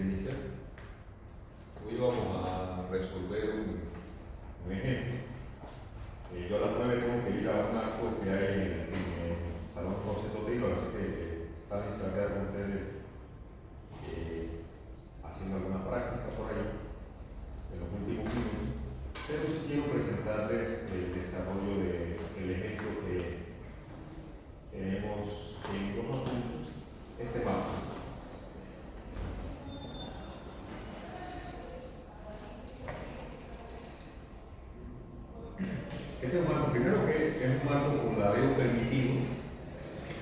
iniciar. Hoy vamos a resolver un ejemplo. Yo a las 9 tengo que ir a un acto que hay en el Salón José Totilo, así que Stanley se va a quedar con ustedes haciendo alguna práctica por ahí en los últimos minutos. Pero sí quiero presentarles el desarrollo del ejemplo que tenemos en los puntos, este mapa. Este es un marco, primero que es un marco con ladeo permitido,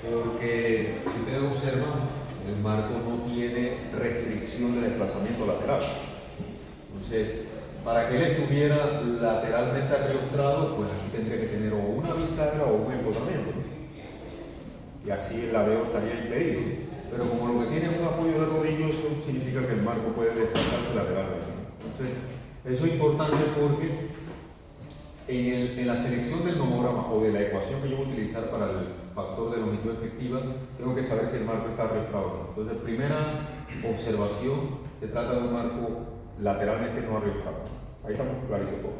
porque si ustedes observan, el marco no tiene restricción de desplazamiento lateral. Entonces, para que él estuviera lateralmente acriostrado, pues aquí tendría que tener o una bisagra o un empotramiento, ¿no? Y así el ladeo estaría impedido. Pero como lo que tiene es un apoyo de rodillo, esto significa que el marco puede desplazarse lateralmente. Entonces, eso es importante porque en la selección del nomograma o de la ecuación que yo voy a utilizar para el factor de longitud efectiva, tengo que saber si el marco está arrastrado o no. Entonces, primera observación, se trata de un marco lateralmente no arrastrado. Ahí estamos claritos todos.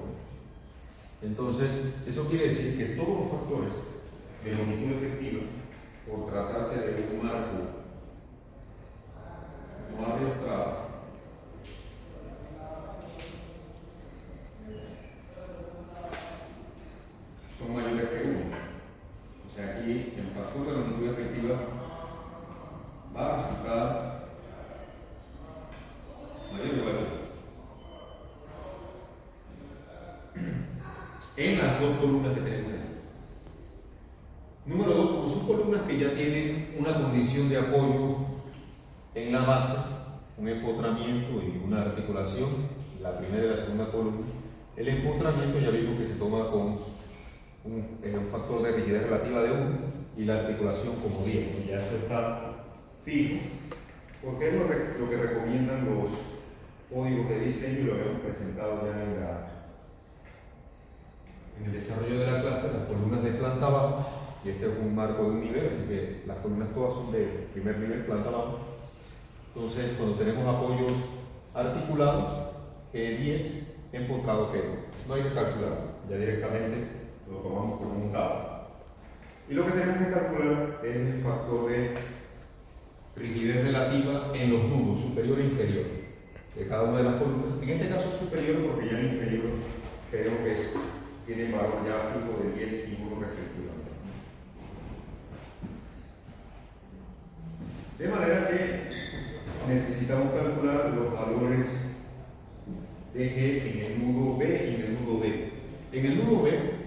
Entonces, eso quiere decir que todos los factores de longitud efectiva, por tratarse de un marco no arrastrado, son mayores que 1. O sea, aquí el factor de longitud efectiva va a resultar mayor o igual a 1 en las dos columnas que tenemos aquí. Número 2, como son columnas que ya tienen una condición de apoyo en la base, un empotramiento y una articulación, la primera y la segunda columna, el empotramiento ya vimos que se toma con un factor de rigidez relativa de 1 y la articulación como 10. Ya esto está fijo, porque es lo que recomiendan los códigos de diseño y lo habíamos presentado ya en el desarrollo de la clase, las columnas de planta baja, y este es un marco de un nivel, así que las columnas todas son de primer nivel, planta baja. Entonces, cuando tenemos apoyos articulados, G10, empotrado G2. No hay que calcular, ya directamente lo tomamos como un dado. Y lo que tenemos que calcular es el factor de rigidez relativa en los nudos, superior e inferior, de cada una de las columnas. En este caso superior, porque ya en inferior creo que tiene valor ya fijo de 10 y 1 respectivamente. De manera que necesitamos calcular los valores de G en el nudo B y en el nudo D. En el nudo B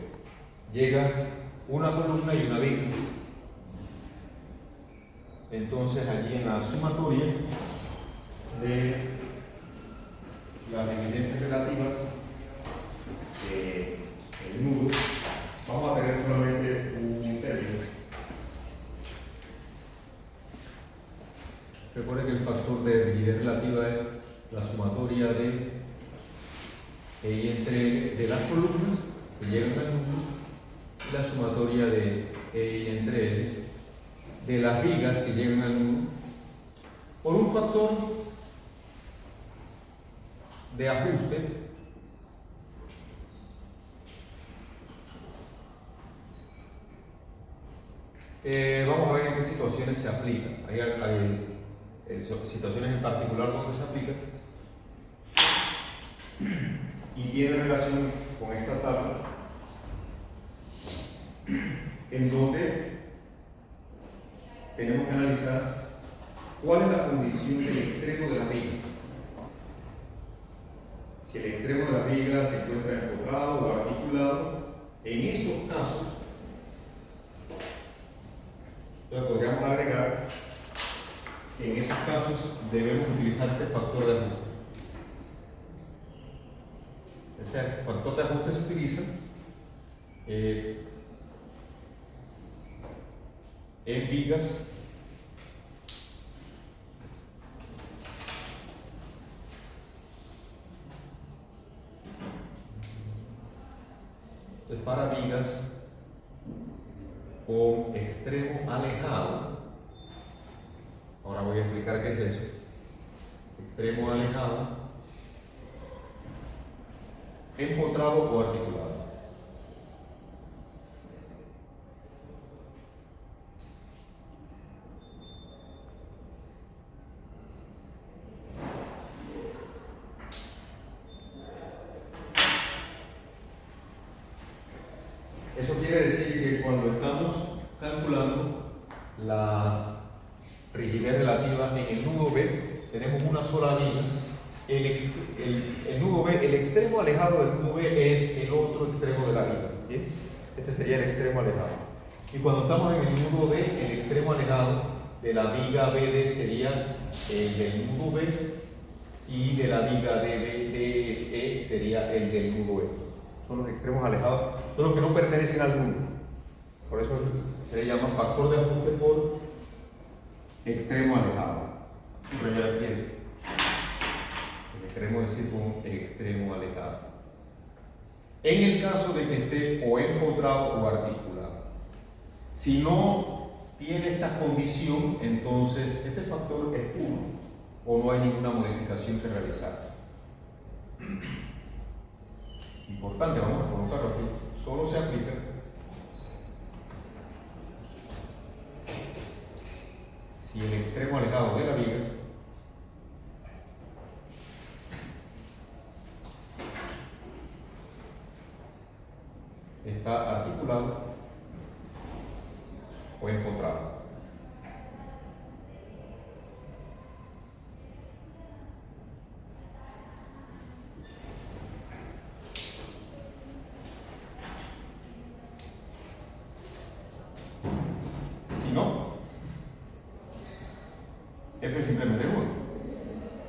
llega una columna y una viga. Entonces allí en la sumatoria de las rigideces relativas del nudo, vamos a tener solamente un término. Recuerden que el factor de rigidez relativa es la sumatoria de de las columnas que llegan al nudo, la sumatoria de y entre L de las vigas que llegan al nudo, por un factor de ajuste vamos a ver en qué situaciones se aplica. Hay situaciones en particular donde se aplica y tiene relación con esta tabla en donde tenemos que analizar cuál es la condición del extremo de las vigas. Si el extremo de las vigas se encuentra empotrado o articulado, en esos casos entonces podríamos agregar que en esos casos debemos utilizar este factor de ajuste. Este factor de ajuste se utiliza en vigas para vigas con extremo alejado. Ahora voy a explicar qué es eso. extremo alejado, empotrado o articulado. Eso quiere decir que cuando estamos calculando la rigidez relativa en el nudo B, tenemos una sola viga. El nudo B, el extremo alejado del nudo B es el otro extremo de la viga. ¿Bien? Este sería el extremo alejado. Y cuando estamos en el nudo B, el extremo alejado de la viga BD sería el del nudo B y de la viga DE sería el del nudo E. Son los extremos alejados, son los que no pertenecen al nudo. Por eso se le llama factor de ajuste por extremo alejado. Subrayar aquí el queremos decir con el extremo alejado. En el caso de que esté o empotrado o articulado. Si no tiene esta condición, entonces este factor es 1 o no hay ninguna modificación que realizar. Importante, vamos a colocarlo aquí. Solo se aplica si el extremo alejado de la viga está articulado o empotrado. Si no, F es simplemente 1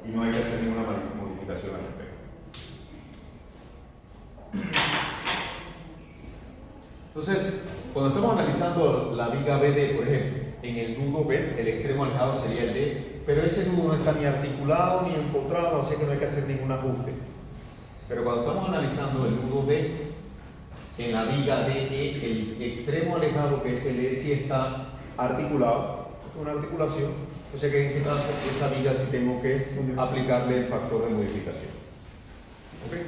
y no hay que hacer ninguna modificación al respecto. Entonces, cuando estamos analizando la viga BD, por ejemplo, en el nudo B, el extremo alejado sería el D, pero ese nudo no está ni articulado ni empotrado, así que no hay que hacer ningún ajuste. Pero cuando estamos analizando el nudo B, en la viga DE, el extremo alejado, que es el E, sí está articulado, una articulación, o sea que en este caso, esa viga sí tengo que aplicarle el factor de modificación. ¿Okay?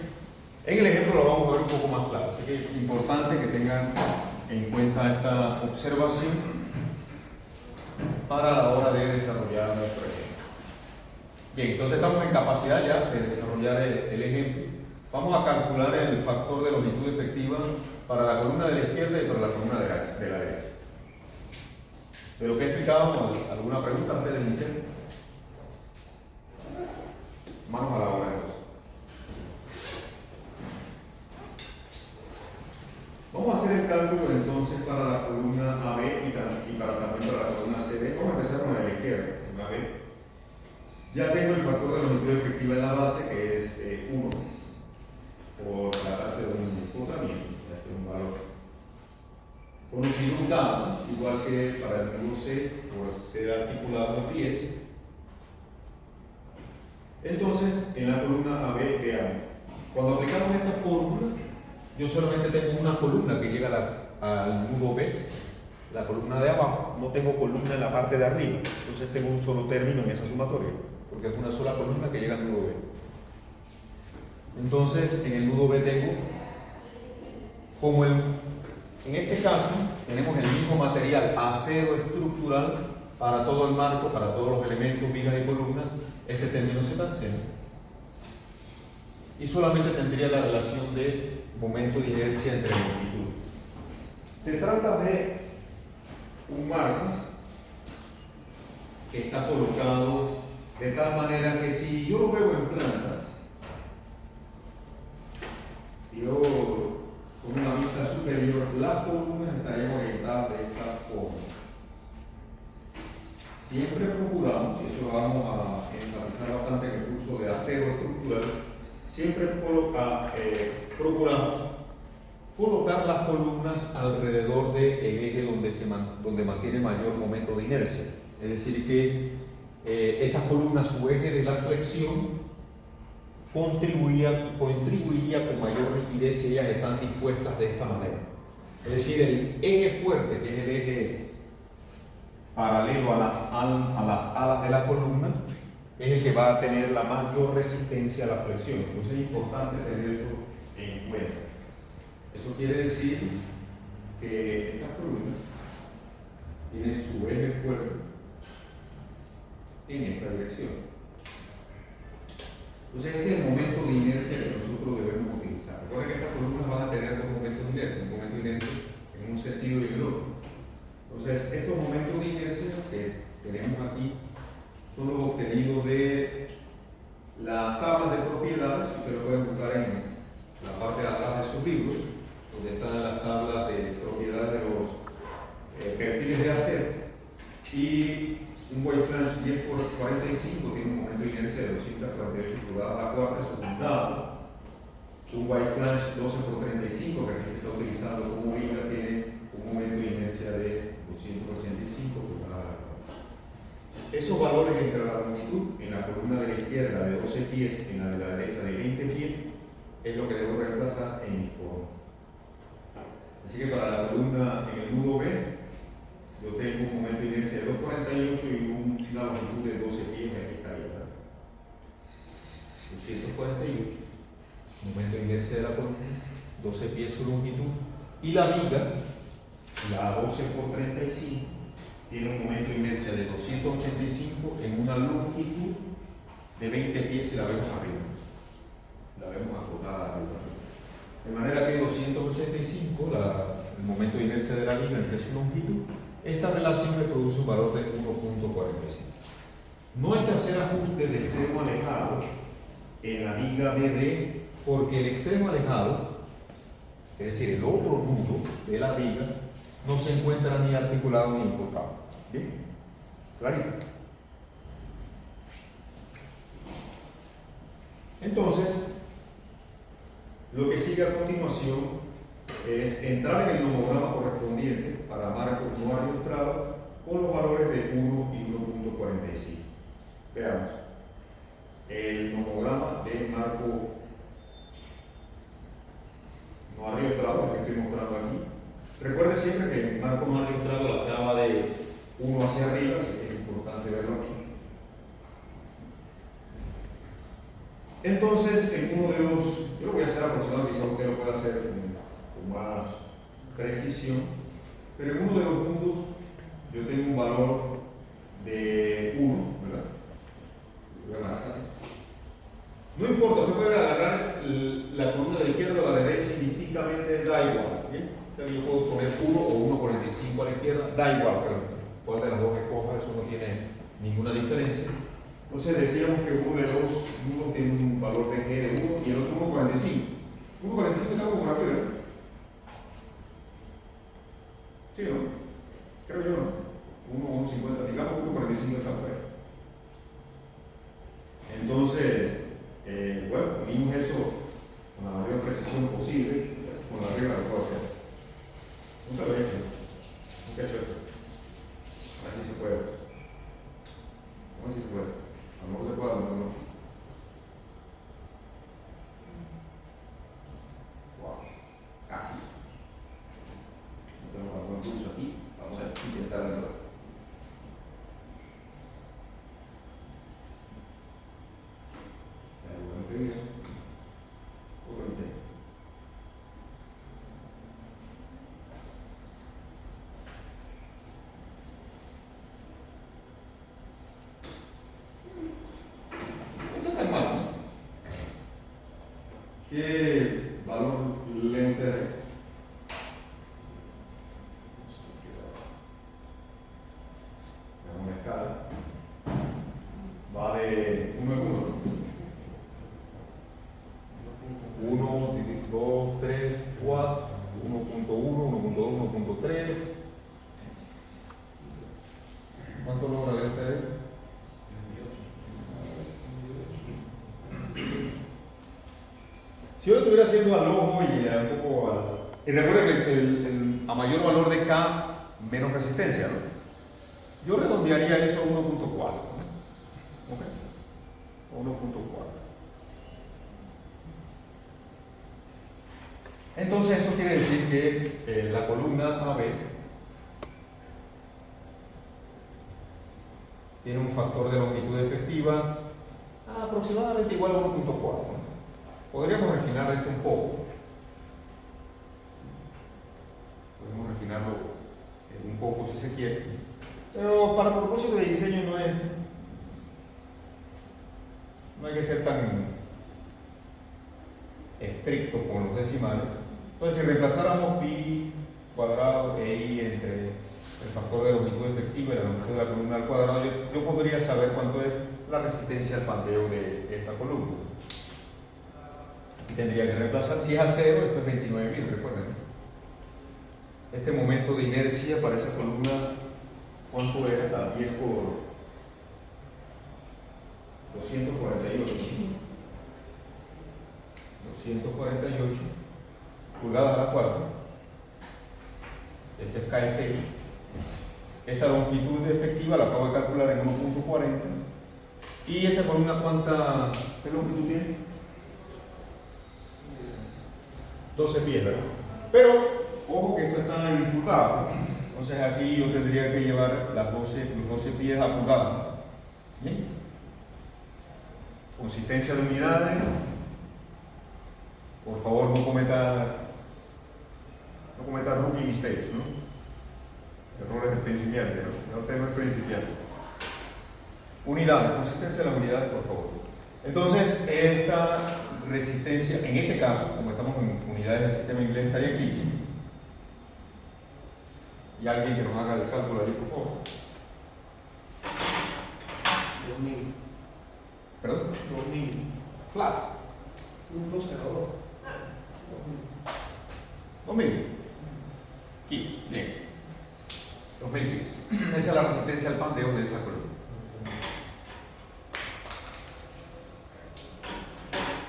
En el ejemplo lo vamos a ver un poco más claro, así que es importante que tengan en cuenta esta observación para la hora de desarrollar nuestro ejemplo. Bien, entonces estamos en capacidad ya de desarrollar el ejemplo. Vamos a calcular el factor de longitud efectiva para la columna de la izquierda y para la columna de la derecha. De lo que he explicado, ¿alguna pregunta antes de iniciar? Manos a la obra entonces. Vamos a hacer el cálculo entonces para la columna AB y para también para la columna CD. Vamos a empezar con la izquierda, con AB. Ya tengo el factor de longitud efectiva en la base, que es 1 por tratarse de un contamiento, este es un valor conocido un dado, igual que para el nudo C, por ser articulado es 10. Entonces, en la columna AB, veamos, cuando aplicamos esta fórmula, yo solamente tengo una columna que llega al nudo B, la columna de abajo, no tengo columna en la parte de arriba, entonces tengo un solo término en esa sumatoria, porque es una sola columna que llega al nudo B. Entonces, en el nudo B tengo, en este caso, tenemos el mismo material, acero estructural, para todo el marco, para todos los elementos, vigas y columnas, este término se cancela. Y solamente tendría la relación de momento de inercia entre longitud. Se trata de un marco que está colocado de tal manera que si yo lo veo en planta, yo con una vista superior, las columnas estarían orientadas de esta forma. Siempre procuramos, y eso lo vamos a enfatizar bastante en el curso de acero estructural, siempre procuramos colocar las columnas alrededor del eje donde mantiene mayor momento de inercia. Es decir, que esas columnas, su eje de la flexión, contribuiría con mayor rigidez si ellas están dispuestas de esta manera. Es decir, el eje fuerte, que es el eje paralelo a las alas de la columna, es el que va a tener la mayor resistencia a la flexión. Entonces es importante tener eso en cuenta. Eso quiere decir que estas columnas tienen su eje fuerte en esta dirección. Entonces ese es el momento de inercia que nosotros debemos utilizar. Recuerden que estas columnas van a tener dos momentos de inercia, un momento de inercia en un sentido y el otro. Entonces estos momentos de inercia que tenemos aquí son los obtenidos de las tablas de propiedades, que ustedes lo pueden buscar en la parte de atrás de sus libros, donde están las tablas de propiedades de los perfiles de acero. Y un white flange 10 por 45 tiene un momento de inercia de 248 pulgadas a la cuarta, eso es un dado. Un white flange 12 por 35, que aquí se está utilizando como viga, tiene un momento de inercia de 285 pulgadas a la cuarta. Esos valores entre la longitud en la columna de la izquierda de 12 pies, en la de la derecha de 20 pies, es lo que debo reemplazar en mi forma. Así que para la columna en el nudo B, yo tengo un momento de inercia de 248 y una longitud de 12 pies, que aquí estaría, ¿verdad? 248, momento de inercia de la columna, 12 pies su longitud, y la viga, la 12 por 35, tiene un momento de inercia de 285 en una longitud de 20 pies y la vemos arriba. La vemos acotada arriba. De manera que 285, el momento de inercia de la viga entre su longitud, esta relación me produce un valor de 1.45. No hay que hacer ajustes de extremo alejado en la viga BD, porque el extremo alejado, es decir, el otro nudo de la viga, no se encuentra ni articulado ni enfocado. ¿Bien? ¿Clarito? Entonces, lo que sigue a continuación es entrar en el nomograma correspondiente para marcos no arbitrados con los valores de 1 y 1.45. Veamos. El nomograma de marco no arbitrado, que estoy mostrando aquí. Recuerde siempre que el marco no arbitrado la tabla de 1 hacia arriba, así que es importante verlo aquí. Entonces, en uno de los, yo lo voy a hacer aproximado, quizá usted lo pueda hacer con más precisión, pero en uno de los puntos yo tengo un valor de 1, ¿verdad? Voy a marcar. No importa, usted puede agarrar la columna de la izquierda o la derecha indistintamente, da igual. ¿Bien? Yo puedo poner 1 o 1.45 a la izquierda, da igual, pero cuál de las dos escoja, eso no tiene ninguna diferencia. Entonces decíamos que uno de los nudos tiene un valor de G de 1 y el otro 1.45. 1.45 está como por aquí, ¿verdad? ¿Sí o no? Creo yo, ¿no? 1.50, digamos 1.45 está por ahí. Entonces, bueno, unimos eso con la mayor precisión posible, con la regla lo puedo hacer. Nunca lo he hecho, nunca he hecho esto. Así se puede. ¿Cómo así se puede? A lo mejor se puede, a lo mejor no. Wow, casi. No tenemos algún pulso aquí. Vamos a intentar de nuevo. ¿Qué valor leen ustedes? Una escala. Va de 1 en 1. 1, 2, 3, 4, 1.1, 1.2, 1.3. ¿Cuánto logra leer ustedes? Si yo lo estuviera haciendo al ojo y un poco al... Y recuerden que a mayor valor de K, menos resistencia, ¿no? Yo redondearía eso a 1.4, ¿no? ¿Ok? 1.4. Entonces eso quiere decir que la columna AB tiene un factor de longitud efectiva aproximadamente igual a 1.4. Podríamos refinar esto un poco. Podemos refinarlo un poco si se quiere. Pero para propósito de diseño no hay que ser tan estricto con los decimales. Entonces, si reemplazáramos pi cuadrado e i entre el factor de longitud efectiva y la longitud de la columna al cuadrado, yo podría saber cuánto es la resistencia al pandeo de esta columna. Aquí tendría que reemplazar, si es a 0, esto es 29.000, recuerden. Este momento de inercia para esa columna, ¿cuánto era? La 10 por 248. 248 pulgadas a la cuarta. Este es KSI. Esta longitud efectiva la acabo de calcular en 1.40. ¿Y esa columna qué longitud tiene? 12 pies, ¿verdad? Pero, ojo que esto está en pulgadas. Entonces aquí yo tendría que llevar los 12 pies a pulgadas. ¿Bien? Consistencia de unidades. Por favor, no cometa rookie mistakes, ¿no? Errores de principiante, ¿no? No es principiante. Unidades, consistencia de las unidades, por favor. Entonces, esta resistencia, en este caso, como estamos en unidades del sistema inglés, estaría aquí. Y alguien que nos haga el cálculo ahí, por favor. 2000. ¿Perdón? 2000. Flat. .02. 2000 kilos. Bien. 2000 kilos. Esa es la resistencia al pandeo de esa columna.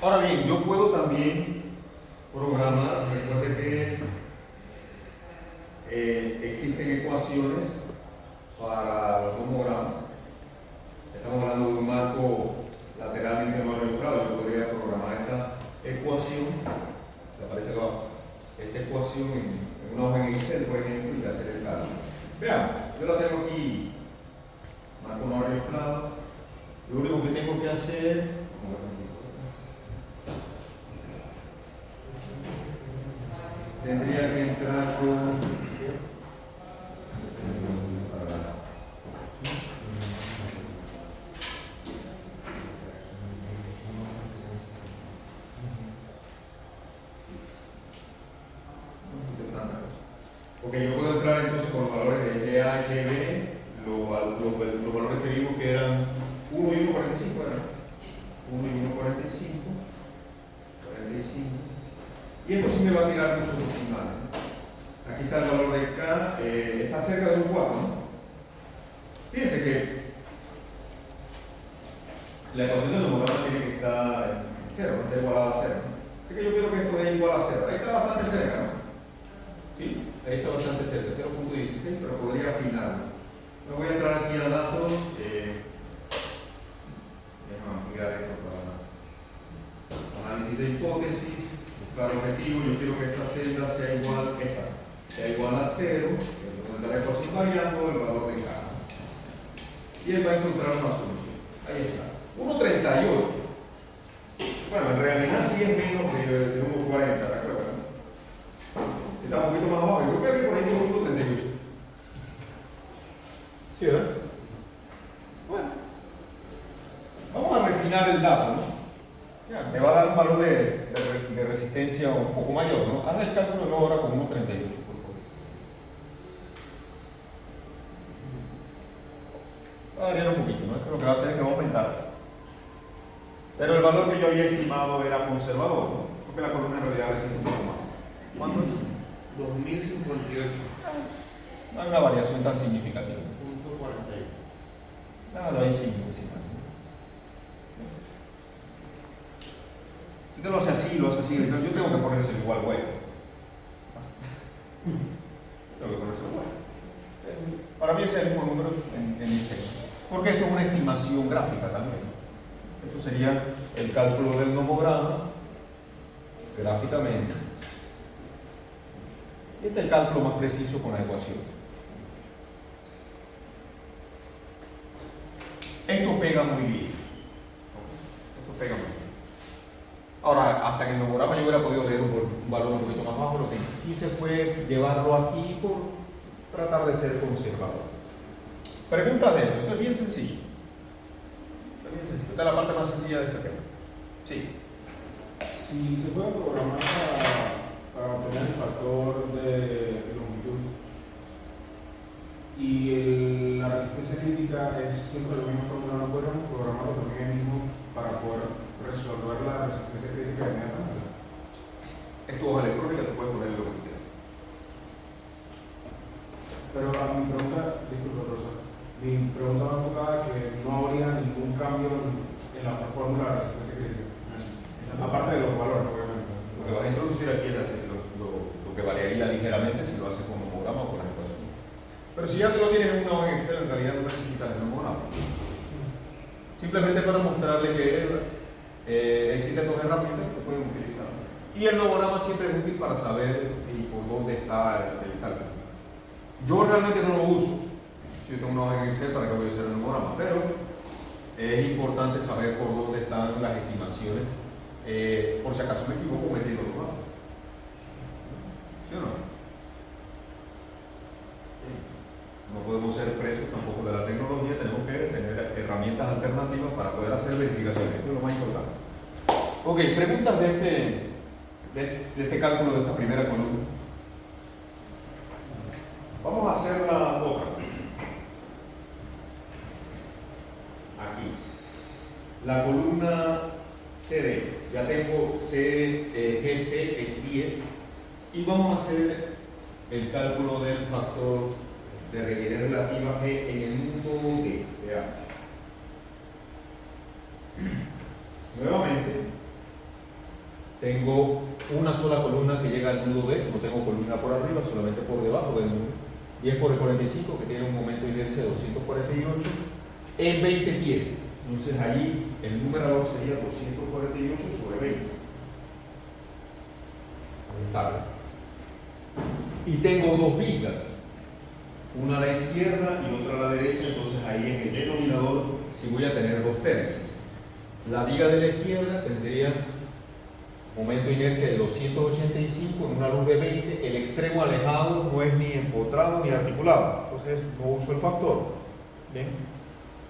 Ahora bien, yo puedo también programar, recuerde que existen ecuaciones para los nomogramas. Estamos hablando de un marco lateralmente no regulado. Yo podría programar esta ecuación, ¿te aparece acá abajo? Esta ecuación en una hoja en Excel, por ejemplo, y hacer el cálculo. Veamos, yo la tengo aquí, marco no regulado. Lo único que tengo que hacer, tendría que entrar con ok, yo puedo entrar entonces con los valores de GA y GB, los valores que vimos que eran 1 y 1,45, ¿verdad? 1 y 1,45, 45. Y esto sí me va a tirar muchos decimales. Aquí está el valor de K, está cerca de un 4, ¿no? Fíjense que la ecuación del nomograma tiene que estar en 0, no está igualada a 0. Así que yo quiero que esto dé igual a 0. Ahí está bastante cerca, ¿no? ¿Sí? Ahí está bastante cerca, 0.16, pero podría afinarlo. Me voy a entrar aquí a datos. Déjame ampliar esto para análisis de hipótesis. Para el objetivo, yo quiero que esta celda sea igual a 0, donde está la ecuación variando el valor de K. Y él va a encontrar una solución. Ahí está. 1.38. Bueno, en realidad sí es menos de 1.40, ¿recuerdan? Está un poquito más abajo. Yo creo que por ahí tengo 1.38. ¿Sí, verdad? Bueno. Vamos a refinar el dato, ¿no? Ya, me va a dar un valor de resistencia un poco mayor, ¿no? Haz el cálculo luego ahora con 1.38, por favor. Va a variar un poquito, ¿no? Esto lo que va a hacer es que va a aumentar. Pero el valor que yo había estimado era conservador, ¿no? Porque la columna en realidad resiste un poco más. ¿Cuánto es? 2058. No hay una variación tan significativa. .41. Nada, ahí sí, encima. Si usted lo hace así, yo tengo que ponerse igual huevo. Tengo que ponerse igual. Para mí ese es el mismo número en diseño. Porque esto es una estimación gráfica también. Esto sería el cálculo del nomograma gráficamente. Y este es el cálculo más preciso con la ecuación. Esto pega muy bien. yo hubiera podido leer un valor un poquito más bajo. Lo que hice fue llevarlo aquí por tratar de ser conservador. Pregunta de esto, esto es bien sencillo. Esto es bien sencillo. Esta es la parte más sencilla de este tema. Sí. Si se puede programar para obtener el factor de longitud y la resistencia crítica es siempre la misma fórmula, ¿no podemos programarlo también ahí mismo para poder resolver la resistencia crítica inmediatamente? Es tu hoja electrónica, te puedes poner lo que tú quieras. Pero a mi pregunta, disculpe, profesor, mi pregunta va enfocada a que no habría ningún cambio en la fórmula de resistencia crítica. Aparte de los valores, obviamente. Lo que vas a introducir aquí es lo que variaría ligeramente si lo haces con homograma o con la ecuación. Pero si ya tú lo tienes en una hoja en Excel, en realidad no necesitas el homograma. Simplemente para mostrarle que existen dos herramientas que se pueden utilizar. Y el homograma siempre es útil para saber por dónde está el cálculo. Yo realmente no lo uso. Yo tengo una hoja en Excel para que voy a hacer el homograma, pero es importante saber por dónde están las estimaciones. Por si acaso me equivoco metiendo los datos. ¿Sí o no? No podemos ser presos tampoco de la tecnología, tenemos que tener herramientas alternativas para poder hacer verificaciones. Eso es lo más importante. Ok, preguntas de este cálculo de esta primera columna. Vamos a hacer la otra. Aquí. La columna CD. Ya tengo GC es 10 y vamos a hacer el cálculo del factor de rigidez relativa G en el nudo D. Veamos. Nuevamente, tengo una sola columna que llega al nudo D, no tengo columna por arriba, solamente por debajo del nudo. 10 por el 45, que tiene un momento de inercia de 248 en 20 pies. Entonces allí el numerador sería 248 sobre 20. Está. Y tengo dos vigas, una a la izquierda y otra a la derecha, entonces ahí en el denominador sí voy a tener dos términos. La viga de la izquierda tendría momento de inercia de 285 en una luz de 20, el extremo alejado no es ni empotrado ni articulado, entonces no uso el factor. ¿Bien?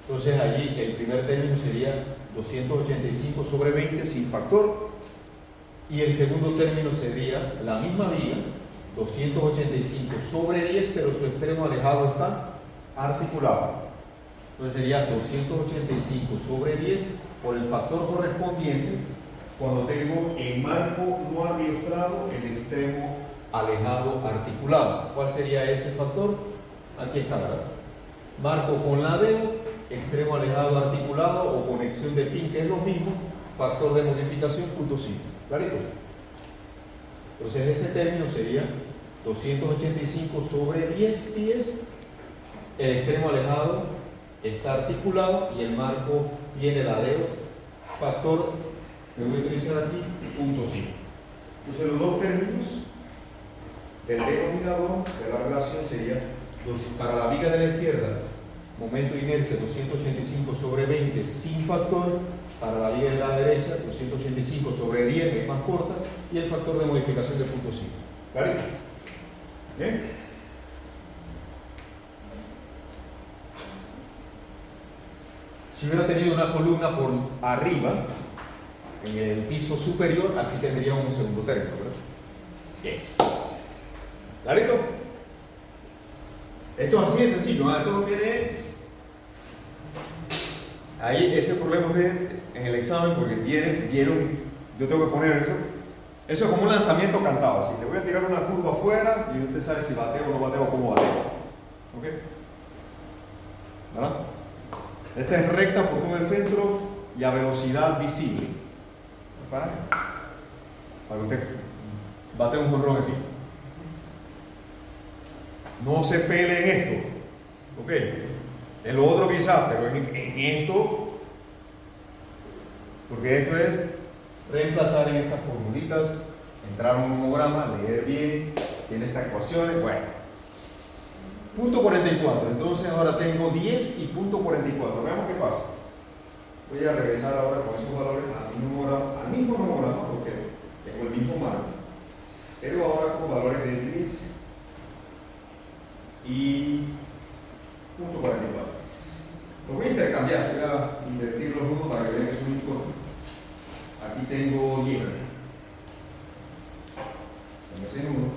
Entonces allí el primer término sería 285 sobre 20 sin factor y el segundo término sería la misma viga, 285 sobre 10, pero su extremo alejado está articulado. Entonces sería 285 sobre 10 por el factor correspondiente cuando tengo el marco no arriostrado, el extremo alejado articulado. ¿Cuál sería ese factor? Aquí está, ¿verdad? Marco con ladeo, extremo alejado articulado o conexión de pin, que es lo mismo, factor de modificación, punto 5. ¿Clarito? Entonces ese término sería 285 sobre 10 pies, el extremo alejado está articulado y el marco tiene ladeo, factor que voy a utilizar aquí, punto 5. Entonces los dos términos del denominador de la relación sería, para la viga de la izquierda, momento de inercia 285 sobre 20 sin factor, para la viga de la derecha 285 sobre 10 que es más corta y el factor de modificación de punto 5. ¿Clarito? ¿Bien? Si hubiera tenido una columna por arriba, en el piso superior, aquí tendríamos un segundo término, ¿verdad? Bien. ¿Clarito? Esto es así de sencillo, ¿no? Esto no tiene... Ahí ese problema en el examen, porque vieron, yo tengo que poner eso. Eso es como un lanzamiento cantado, así. Le voy a tirar una curva afuera y usted sabe si bateo o no bateo o cómo bateo. ¿Ok? ¿Verdad? Esta es recta por todo el centro y a velocidad visible. Para que usted bate un jonrón aquí. No se pele en esto. ¿Ok? En lo otro quizás, pero en esto, porque esto es reemplazar en estas formulitas, entrar a un homograma, leer bien, tiene estas ecuaciones, bueno. Punto 44, entonces ahora tengo 10 y punto 44, veamos qué pasa. Voy a regresar ahora con esos valores al mismo homograma, porque tengo el mismo marco, pero ahora con valores de 10 y punto 44. Lo voy a intercambiar, voy a invertir los números para que vean que es un informe. Aquí tengo 10. Con ese número.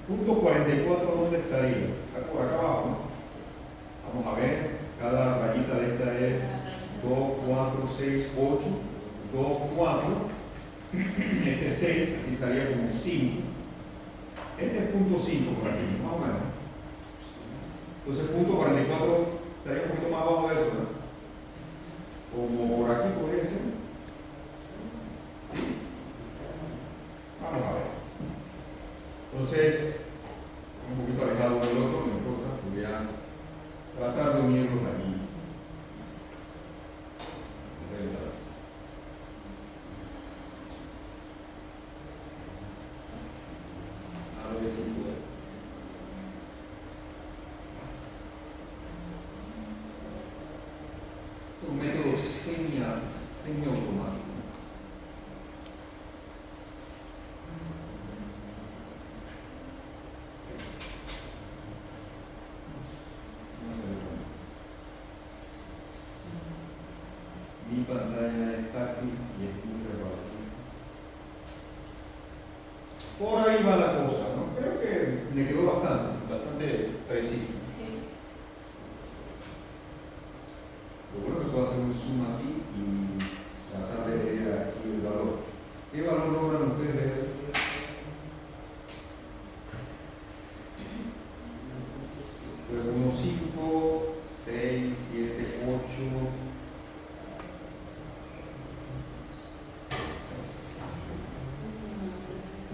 Punto 44, ¿dónde estaría? Está por acá abajo, ¿no? Vamos a ver, cada rayita de esta es 2, 4, 6, 8, 2, 4. Este es 6, aquí estaría como 5. Este es punto 5 por aquí, más o menos. Entonces, punto 44 estaría un poquito más abajo de eso, ¿no? Como por aquí podría ser. ¿Sí? Vamos a ver. Entonces, un poquito alejado del otro, no importa, voy a tratar de unirlos aquí. A ver si puedo. Un método semiautomático. Mi pantalla está aquí y es muy relevante. Por ahí va la cosa, ¿no? Creo que le quedó bastante preciso. Lo bueno que puedo hacer un zoom aquí y tratar de leer aquí el valor. ¿Qué valor logran ustedes leer? Pues unos 5, 6, 7, 8.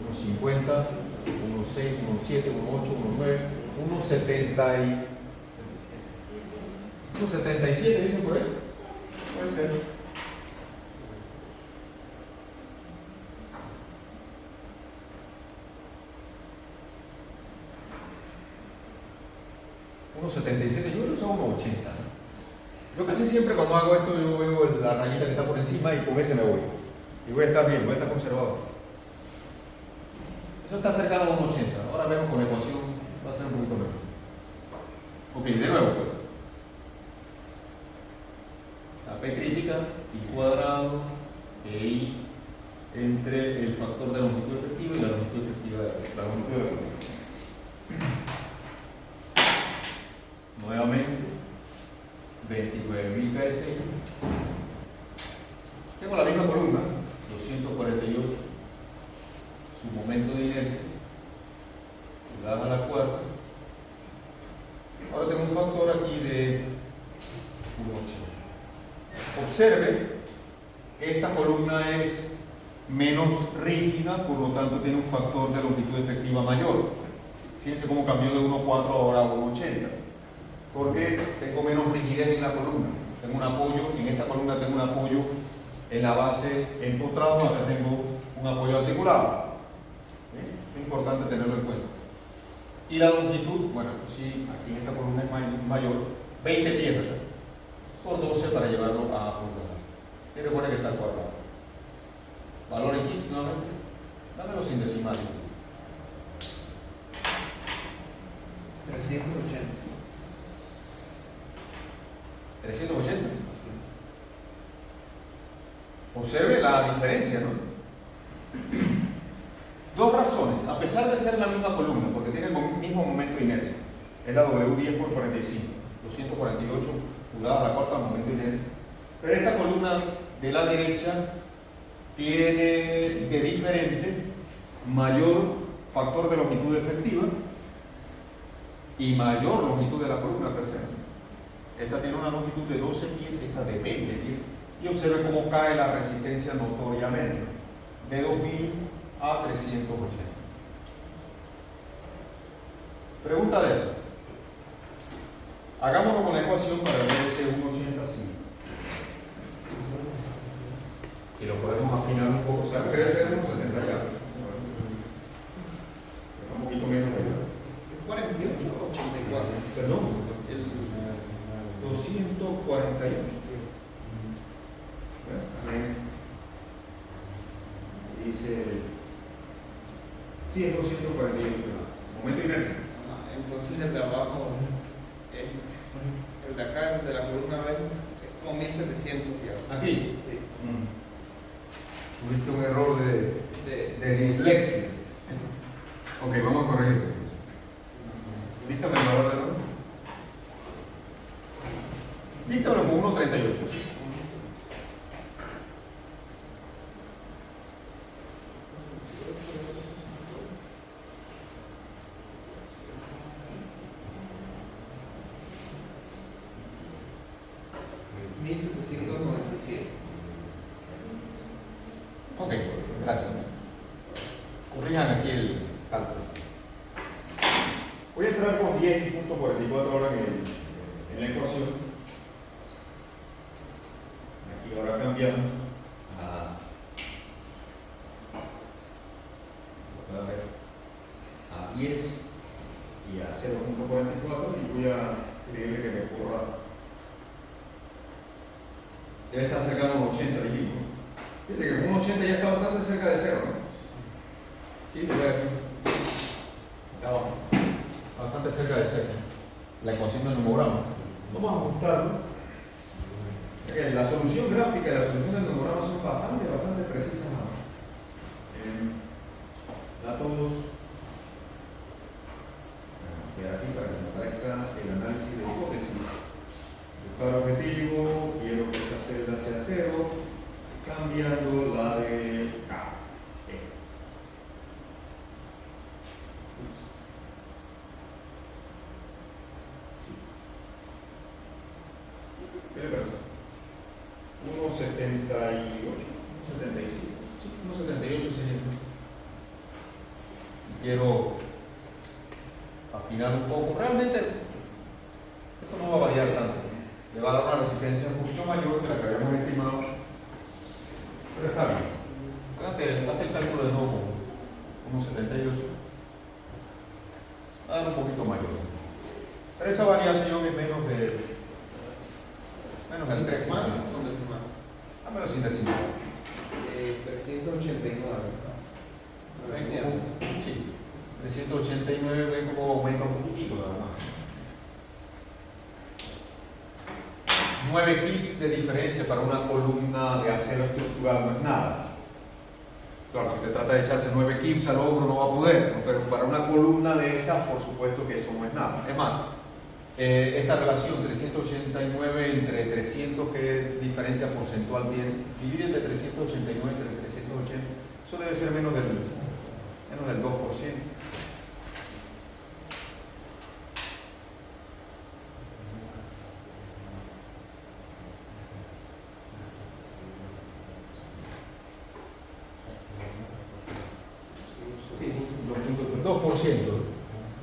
Unos 50, unos 6, unos 7, unos 8, unos 9, unos 70 y... unos 77 dicen por ahí. Puede ser. Unos 77, yo creo que son unos 80. Yo casi siempre cuando hago esto yo veo la rayita que está por encima y con ese me voy. Y voy a estar bien, voy a estar conservador. Eso está cercano a unos 80. Ahora vemos con la ecuación, va a ser un poquito menos. Ok, de nuevo pues. La P crítica, I cuadrado, e I entre el factor de longitud efectiva y la longitud efectiva de la longitud de la. Nuevamente, 29.000 PSI. Tengo la misma columna, 248, su momento de inercia, dada a la cuarta. Ahora tengo un factor aquí de 1,80. Observe que esta columna es menos rígida, por lo tanto tiene un factor de longitud efectiva mayor. Fíjense cómo cambió de 1,4 ahora a 1,80. Porque tengo menos rigidez en la columna. Tengo un apoyo, en esta columna tengo un apoyo en la base empotrado, acá tengo un apoyo articulado. Es importante tenerlo en cuenta. Y la longitud, bueno, sí, aquí en esta columna es mayor, 20 pies, ¿verdad? Por 12 para llevarlo a punto. Y recuerden que está al cuadrado. Valor en X nuevamente, dámelo sin decimales. 380. 380. Observe la diferencia, ¿no? Dos razones, a pesar de ser la misma columna, porque tiene el mismo momento de inercia. Es la W10 por 45, 248 pulgadas a la cuarta momento de inercia. Pero esta columna de la derecha tiene de diferente mayor factor de longitud efectiva y mayor longitud de la columna per se. Esta tiene una longitud de 12 pies, esta de 20 pies. Y observe cómo cae la resistencia notoriamente, de 2000 a 380. Pregunta de él. Hagámoslo con la ecuación para ver ese 1,80 así. Si lo podemos afinar un poco, o sea, que debe ser 1,70 ya. Un poquito menos de 48 o 84. Perdón. 248. Dice Sí, es 248 grados. Momento de inercia. Entonces el de abajo, el de acá, el de la columna B, es como 1700 ya. Aquí. Sí. Tuviste un error de dislexia. Ok, vamos a corregir. Dígame el valor de error. Dígamelo con 1.38. Ok, gracias. Corrijan aquí el cálculo. Voy a entrar con 10.44 ahora en la ecuación. Aquí ahora cambiamos a 10 y a 0.44 y voy a pedirle que me corra. Debe estar cercano a un 80, dijimos. Fíjate que un 80 ya está bastante cerca de 0, ¿no? Sí, te veo aquí. Acá abajo. Bastante cerca de 0. La ecuación del numograma. Vamos a ajustarlo. La solución gráfica y la solución del numograma son bastante precisas. Datos. Queda aquí para que me aparezca el análisis de hipótesis. Buscar objetivo, quiero que esta celda sea 0, cambiando la de K. ¿Qué le parece? 1.78, 1.75. Sí, 1.78 sería. Quiero afinar un poco. Realmente, esto no va a variar tanto. Le va a dar una resistencia un poquito mayor que la que habíamos estimado. Pero está bien. Hazte el cálculo de nuevo con 1.78. Va a dar un poquito mayor. Pero esa variación es menos del 3%. ¿Con decimal? Dámelo sin decimal. 389. Sí. 389 ven como aumenta un poquitito nada más. 9 kips de diferencia para una columna de acero estructural no es nada. Claro, si te trata de echarse 9 kips al hombro no va a poder, pero para una columna de estas, por supuesto que eso no es nada. Es más, esta relación 389 entre 300, ¿qué diferencia porcentual tiene? Divide entre 389 entre 380, eso debe ser menos del 2%.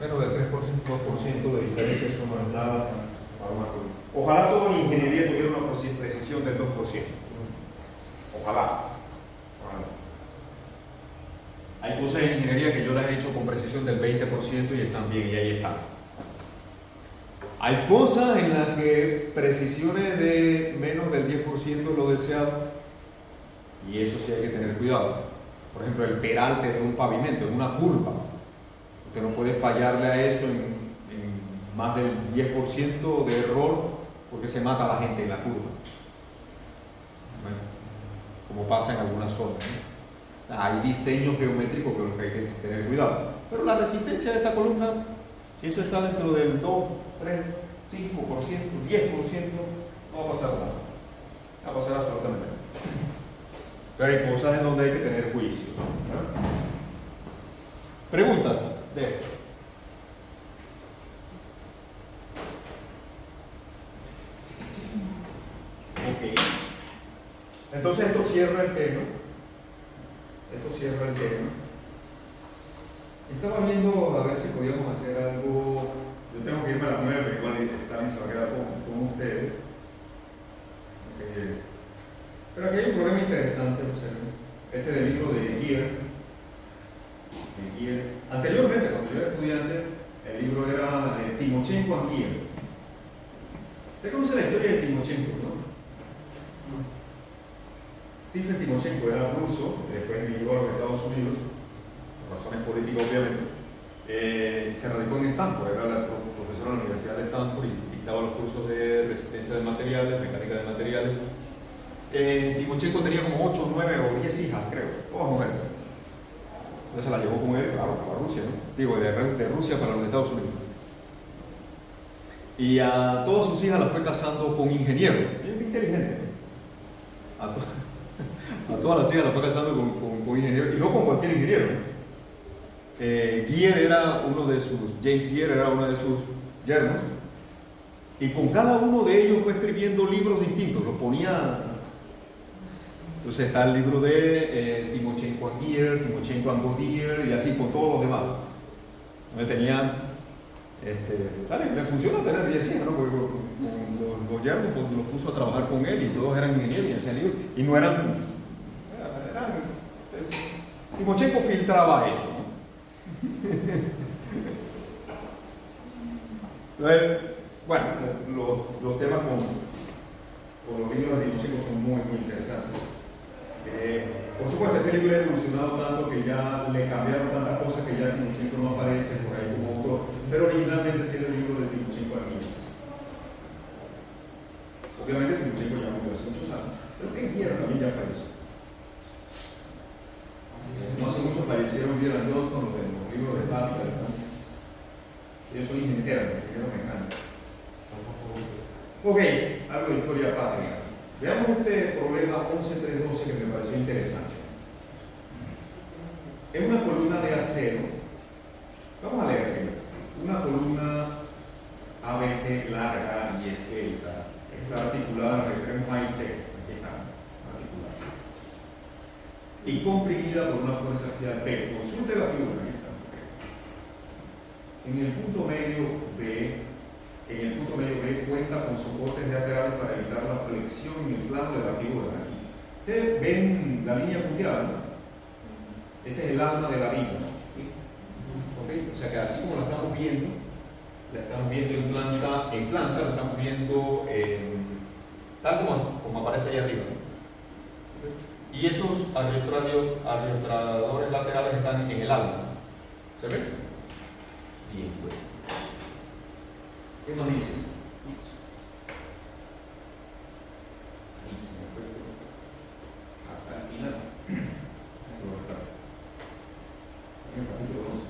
Menos del 3%, 2% de diferencia, eso no es nada para una columna. Ojalá todo en ingeniería tuviera una precisión del 2%. Ojalá. Hay cosas en ingeniería que yo las he hecho con precisión del 20% y están bien, y ahí están. Hay cosas en las que precisiones de menos del 10% es lo deseado, y eso sí hay que tener cuidado. Por ejemplo, el peralte de un pavimento, en una curva. Usted no puede fallarle a eso en más del 10% de error porque se mata a la gente en la curva. Bueno, como pasa en algunas zonas. Hay diseños geométricos con los que hay que tener cuidado. Pero la resistencia de esta columna, si eso está dentro del 2, 3, 5%, 10%, no va a pasar nada. No va a pasar absolutamente nada. Pero hay cosas en donde hay que tener juicio. ¿Preguntas? Ok. Entonces esto cierra el tema. Estaba viendo a ver si podíamos hacer algo. Yo tengo que irme a las 9, pero igual Stalin se va a quedar con ustedes. Pero aquí hay un problema interesante, este del libro de Gier. Anteriormente, cuando yo era estudiante, el libro era Timochenko and Gier. ¿Usted conoce la historia de Timochenko, no? Stephen Timochenko era ruso, después emigró a los Estados Unidos. razones políticas obviamente, se radicó en Stanford, era la profesora de la Universidad de Stanford y dictaba los cursos de resistencia de materiales, mecánica de materiales. Timochenko tenía como 8, 9 o 10 hijas, creo, todas mujeres. Entonces se la llevó con él, claro, para Rusia, ¿no? Digo, de Rusia para los Estados Unidos. Y a todas sus hijas las fue casando con ingenieros. Ella es muy inteligente, ¿no? A todas las hijas las fue casando con ingenieros, y no con cualquier ingeniero, ¿no? Gier era uno de sus, James Gier era uno de sus yernos, y con cada uno de ellos fue escribiendo libros distintos, los ponía. Entonces está el libro de Timochenko and Gier, Timochenko and Godier, y así con todos los demás. Entonces tenía, le funciona tener 10 hijas, ¿no? Porque con los yernos pues, los puso a trabajar con él, y todos eran ingenieros y hacían libros, y no eran Timochenko filtraba eso, ¿no? Entonces, bueno, los temas con los libros de Timochenko son muy, muy interesantes. Por supuesto, este libro ha evolucionado tanto que ya le cambiaron tantas cosas que ya Timochenko no aparece por ahí como autor, pero originalmente sí era el libro de Timochenko aquí. Obviamente Timochenko ya murió hace muchos años, pero que Gier también ya falleció. No hace mucho fallecieron Gier and Johnston, los libros de básica, ¿no? Ellos son ingenieros mecánicos. Ok, algo de historia patria. Veamos este problema 11312 que me pareció interesante. Es una columna de acero. Vamos a leer. Una columna ABC larga y esbelta. Está articulada en el extremo A y C. Aquí está, articulada. Y comprimida por una fuerza axial P. Consulte la figura. Aquí está. En el punto medio B. En el punto medio B cuenta con soportes laterales para evitar la flexión en el plano de la figura. Aquí. Ustedes ven la línea punteada, ¿no? Ese es el alma de la viga. ¿Okay? O sea que así como la estamos viendo en planta, la estamos viendo tal como aparece ahí arriba. ¿Okay? Y esos arrastradores laterales están en el alma. ¿Se ve? Bien, pues. ¿Qué nos dice? Ahí se me fue. Hasta el final. Se lo reparo. En el capítulo 11.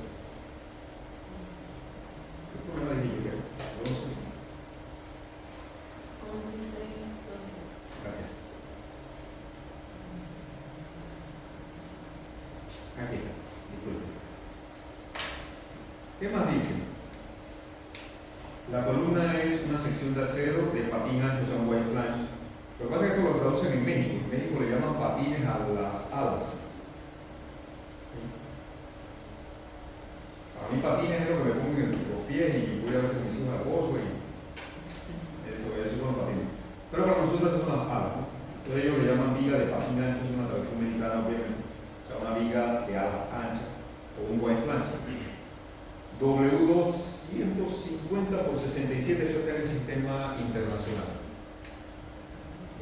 ¿Qué problema de niño? 11. 11, 3, 12. Gracias. Aquí está. Disculpe. ¿Qué más dice? La columna es una sección de acero de patín ancho, o sea, un white flange. Lo que pasa es que esto lo traducen en México. En México le llaman patines a las alas. Para mí patines es lo que me pongo en los pies y voy a veces con mis hijos al gozo y eso son los patines. Pero para nosotros eso son las alas, ¿no? Entonces ellos le llaman viga de patín ancho, es una traducción mexicana obviamente. O sea, una viga de alas anchas o un white flange. W250 por 67, eso está en el sistema internacional.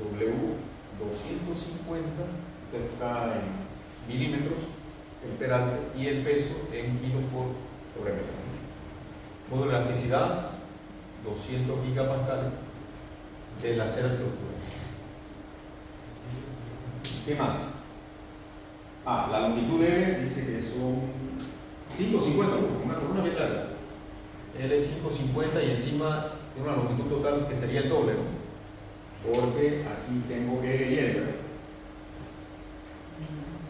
W250 está en milímetros el peralte y el peso en kilos por sobre metro. Modo de elasticidad 200 gigapascales del acero estructural. ¿Qué más? La longitud L dice que son 550, una columna bien larga. L es 550 y encima tiene una longitud total que sería el doble, ¿no? Porque aquí tengo L y L.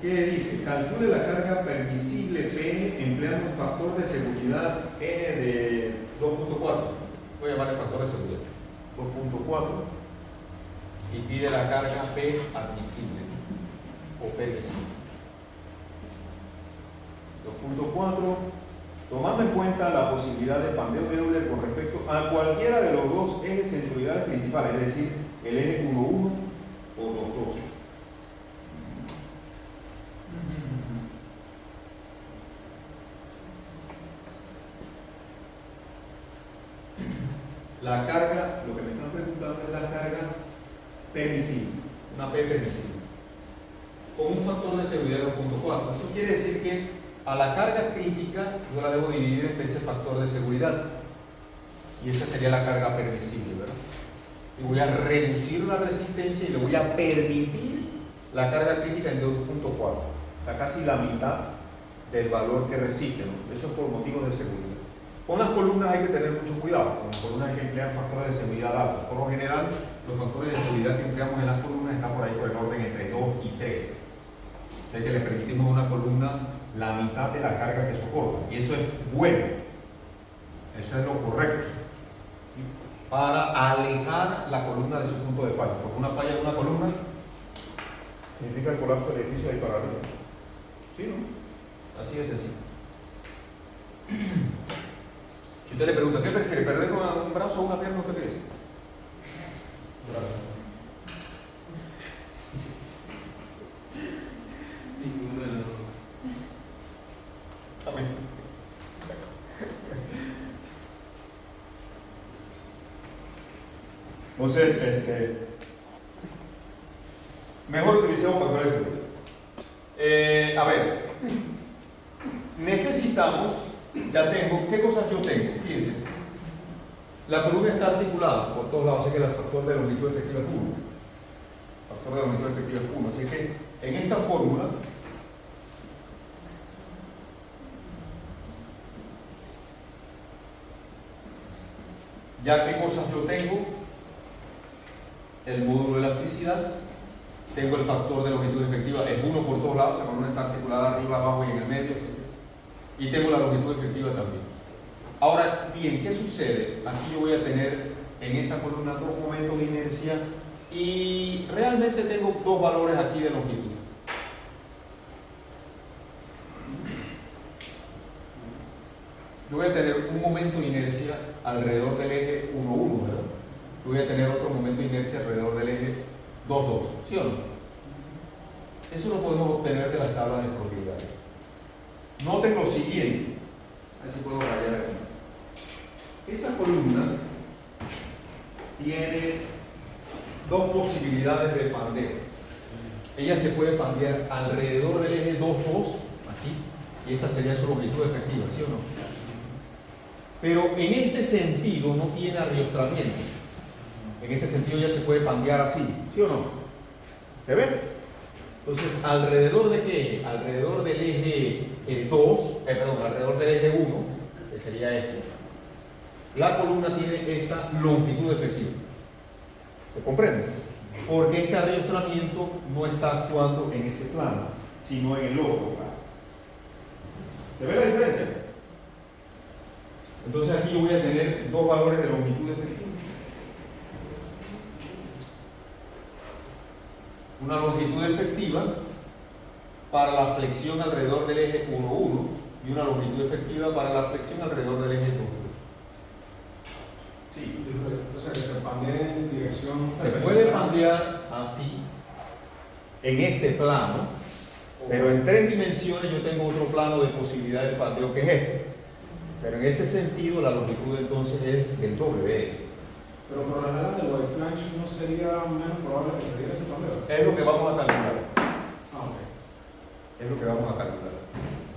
¿Qué dice? Calcule la carga permisible P empleando un factor de seguridad N de 2.4. Voy a llamar el factor de seguridad 2.4 y pide la carga P admisible o P admisible. 2.4, tomando en cuenta la posibilidad de pandeo de Euler con respecto a cualquiera de los dos ejes centroidales principales, es decir, el eje 1,1 o 2,2. La carga, lo que me están preguntando es la carga permisible, una P permisible, con un factor de seguridad de 2.4. Eso quiere decir que a la carga crítica yo la debo dividir entre ese factor de seguridad. Y esa sería la carga permisible, ¿verdad? Y voy a reducir la resistencia y le voy a permitir la carga crítica en 2.4. Está casi la mitad del valor que resiste, ¿no? Eso es por motivos de seguridad. Con las columnas hay que tener mucho cuidado. Con las columnas hay que emplear factores de seguridad altos. Por lo general, los factores de seguridad que empleamos en las columnas están por ahí por el orden entre 2 y 3. O sea que le permitimos a una columna la mitad de la carga que soporta. Y eso es bueno. Eso es lo correcto. Para alejar la columna de su punto de falla. Porque una falla en una columna significa el colapso del edificio ahí para arriba. ¿Sí, no? Así es así. Si usted le pregunta, ¿qué prefiere? ¿Perder un brazo o una pierna? ¿Usted qué dice? Ninguno de los dos. Amén. Entonces, mejor utilicemos factores de seguridad. A ver, necesitamos, ya tengo, ¿qué cosas yo tengo? Fíjense, la columna está articulada por todos lados, así que el factor de longitud efectiva es 1. El factor de longitud efectiva es 1, así que en esta fórmula ya qué cosas yo tengo, el módulo de elasticidad, tengo el factor de longitud efectiva, es 1 por todos lados, la columna está articulada arriba, abajo y en el medio, y tengo la longitud efectiva también. Ahora bien, ¿qué sucede? Aquí yo voy a tener en esa columna 2 momentos de inercia y realmente tengo 2 valores aquí de longitud. Yo voy a tener un momento de inercia alrededor del eje 1,1, ¿verdad? Yo voy a tener otro momento de inercia alrededor del eje 2,2, ¿sí o no? Eso lo podemos obtener de las tablas de propiedades. Noten lo siguiente, a ver si puedo rayar aquí. Esa columna tiene 2 posibilidades de pandeo. Ella se puede pandear alrededor del eje 2,2, aquí, y esta sería su longitud efectiva, ¿sí o no? Pero en este sentido no tiene arriostramiento. En este sentido ya se puede pandear así, ¿sí o no? ¿Se ve? Entonces, ¿alrededor de qué eje? Alrededor del eje 2, alrededor del eje 1, que sería este. La columna tiene esta longitud efectiva. ¿Se comprende? Porque este arriostramiento no está actuando en ese plano, sino en el otro plano. ¿Se ve la diferencia? Entonces aquí yo voy a tener 2 valores de longitud efectiva. Una longitud efectiva para la flexión alrededor del eje 1,1 y una longitud efectiva para la flexión alrededor del eje 2,2. Sí. O sea, que se pandea en dirección. Se puede pandear así, en este plano, pero en 3 dimensiones yo tengo otro plano de posibilidad de pandeo que es este. Pero en este sentido la longitud entonces es el doble de eje. Pero por la regla del white flange no sería menos probable que se diera ese pandeo. Es lo que vamos a calcular. Ah, ok. Es lo que vamos a calcular.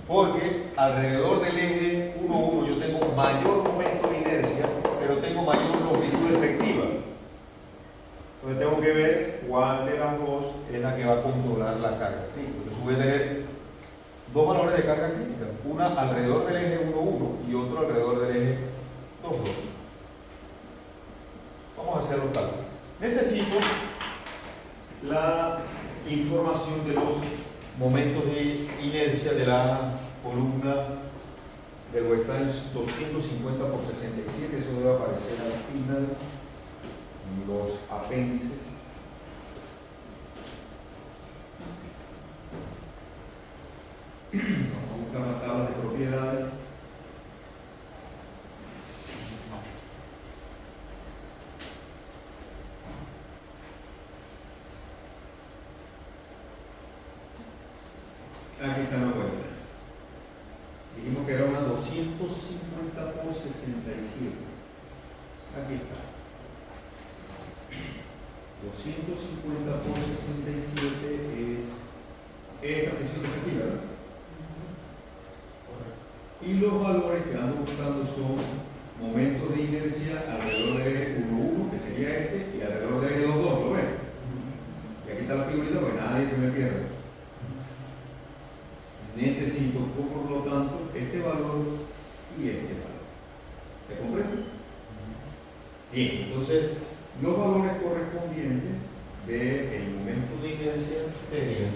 Porque alrededor del eje 1,1 yo tengo mayor momento de inercia, pero tengo mayor longitud efectiva. Entonces tengo que ver cuál de las dos es la que va a controlar la carga crítica. Entonces voy a tener 2 valores de carga crítica. Una alrededor del eje 1,1 y otro alrededor del eje 2,2. Vamos a hacerlo tal. Necesito la información de los momentos de inercia de la columna del white flange 250 por 67. Eso debe aparecer al final en los apéndices. Vamos a buscar las tablas de propiedades. Aquí está la vuelta. Dijimos que era una 250 por 67. Aquí está. 250 por 67 es esta sección de aquí, ¿verdad? Y los valores que ando buscando son momentos de inercia alrededor del eje 1,1, que sería este, y alrededor del eje 2,2, ¿lo ven? Y aquí está la figurita porque nadie se me pierde. Necesito, por lo tanto, este valor y este valor. ¿Se comprende? Bien, entonces, los valores correspondientes del momento de inercia serían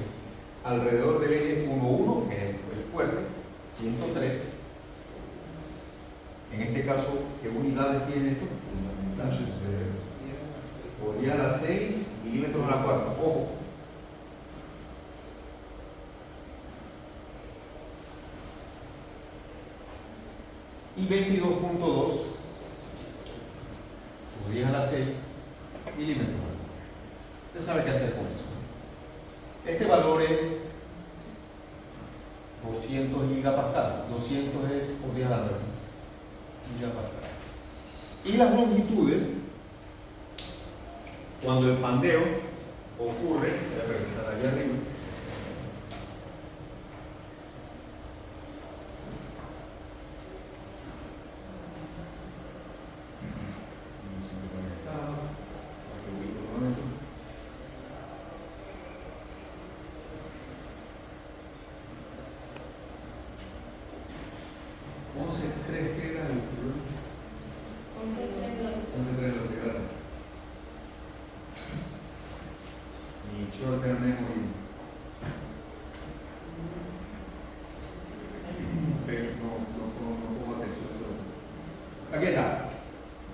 alrededor del eje 1,1, que es el fuerte, 103. En este caso, ¿qué unidades tiene esto? Fundamentales. Podría a las 6 milímetros a la cuarta. Ojo. Y 22,2 podría a las 6 milímetros. Usted sabe qué hacer con eso. Este valor es 200 gigapascal. 200 es por 10 a la 9 gigapascal. Y las longitudes, cuando el pandeo ocurre, voy a revisar allá arriba. Aquí está.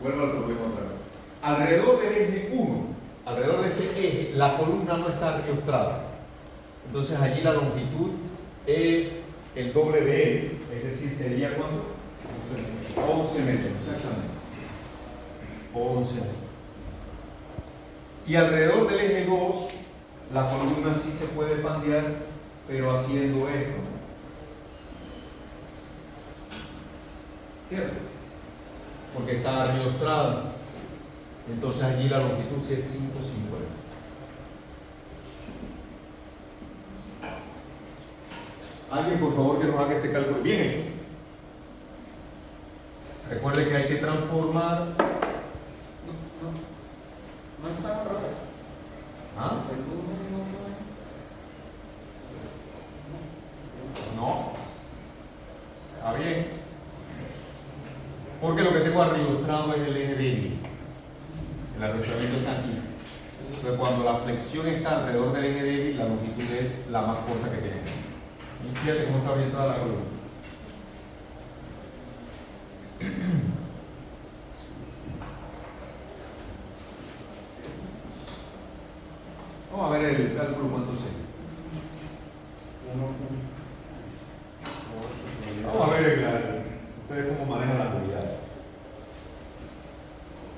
Vuelvo al problema otra vez. Alrededor del eje 1, alrededor de este eje, la columna no está riostrada. Entonces allí la longitud es el doble de él. Es decir, sería ¿cuánto? 11 metros. Exactamente. 11 metros. Y alrededor del eje 2, la columna sí se puede pandear, pero haciendo esto. ¿Cierto? Porque está riostrada. Entonces allí la longitud sí es 550. Alguien por favor que nos haga este cálculo bien hecho. Recuerde que hay que transformar. No está al revés. ¿Ah? No. Está bien. Porque lo que tengo arriostrado es el eje débil. El arrollamiento está aquí. Entonces, cuando la flexión está alrededor del eje débil, la longitud es la más corta que tenemos. Y fíjate cómo está orientada la columna. Vamos a ver el cálculo cuánto sería. Vamos a ver ustedes cómo manejan las unidades.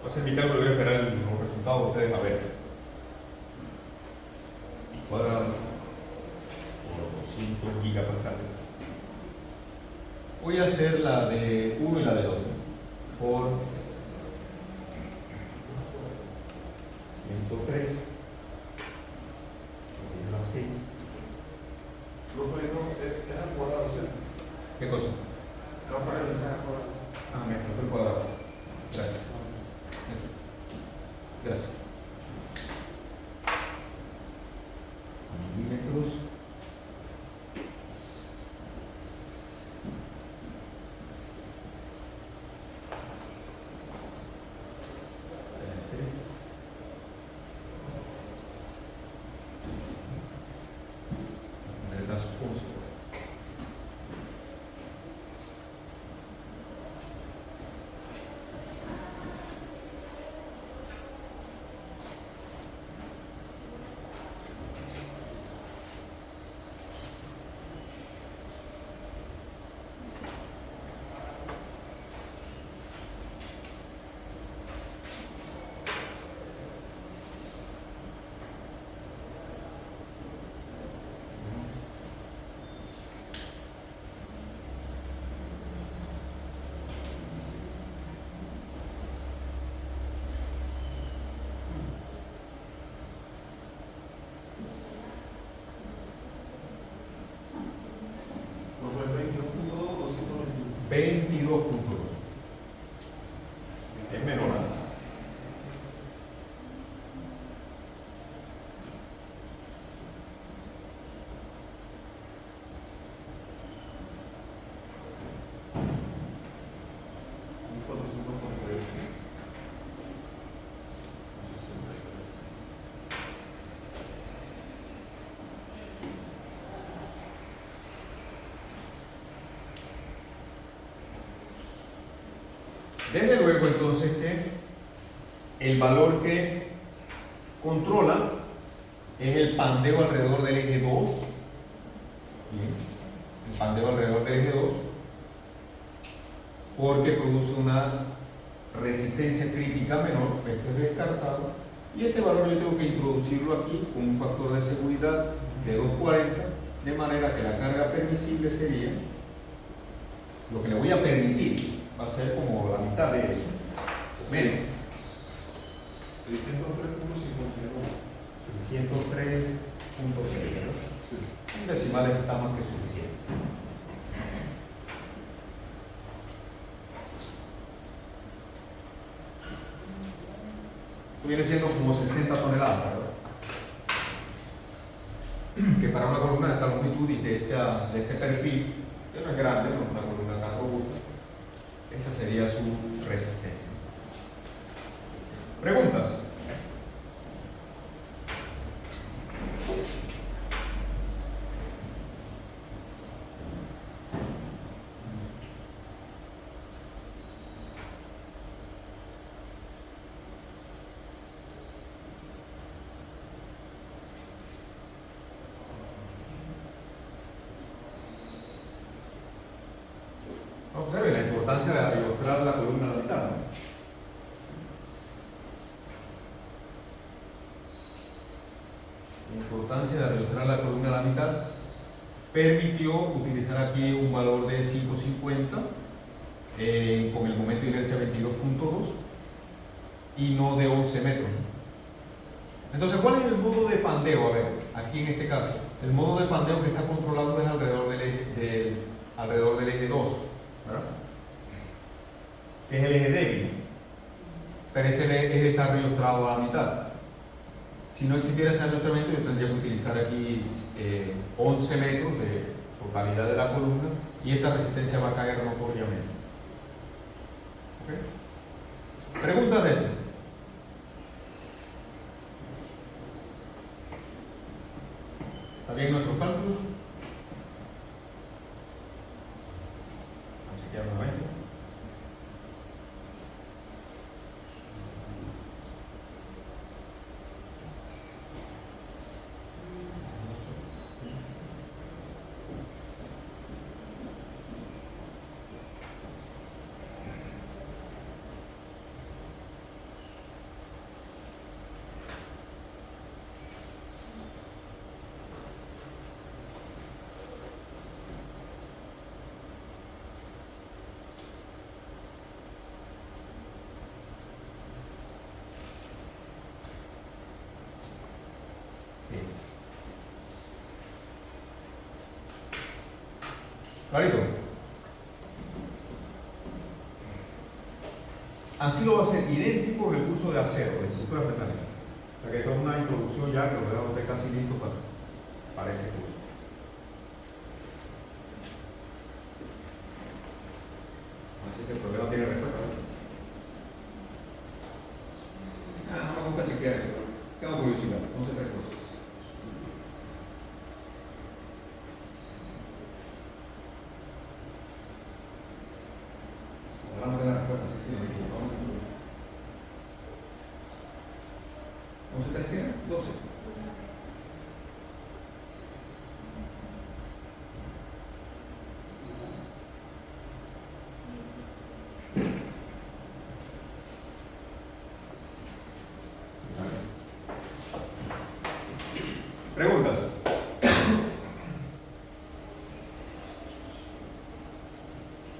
Voy a hacer mi cálculo y voy a esperar los resultados de ustedes a ver. Cuadrado por 200 gigapascales. Voy a hacer la de 1 y la de 2 por 103. Las 6. ¿Es al cuadrado, ¿sí? ¿Qué cosa? No, para el Ah, me explotó el cuadrado. Gracias. Gracias. Milímetros. 22.2. Es menor. Desde luego entonces que el valor que controla es el pandeo alrededor del eje 2. Bien, el pandeo alrededor del eje 2, porque produce una resistencia crítica menor, esto es descartado, y este valor yo tengo que introducirlo aquí con un factor de seguridad de 240, de manera que la carga permisible sería, lo que le voy a permitir va a ser como la mitad de eso, menos 603.603.6, un decimal está más que suficiente. Esto viene siendo como 60 toneladas, ¿verdad? Que para una columna de esta longitud y de este perfil, que no es grande, no es una columna tan robusta, esa sería su resistencia. ¿Preguntas? Observe la importancia de ilustrar la columna a la mitad, ¿no? La importancia de ilustrar la columna a la mitad permitió utilizar aquí un valor de 550 con el momento de inercia 22.2 y no de 11 metros. Entonces, ¿cuál es el modo de pandeo? A ver, aquí en este caso, el modo de pandeo que está controlado es alrededor del eje 2. ¿Verdad? Que es el eje débil, pero ese eje está registrado a la mitad. Si no existiera ese adiestramiento, yo tendría que utilizar aquí 11 metros de totalidad de la columna y esta resistencia va a caer notoriamente. ¿Okay? Pregunta de él. ¿Está bien nuestros cálculos? Chequear nuevamente. ¿Clarito? Así lo va a hacer idéntico en el curso de acero, de estructura metálica. O sea que esto es una introducción ya que lo deja usted casi listo para ese curso. Así si el problema tiene respuesta. No me gusta chequear eso, pero tengo curiosidad, no sé tres cosas. Hablamos de la respuesta, sí, me equivocamos. ¿11 3 qué? 12. ¿Preguntas?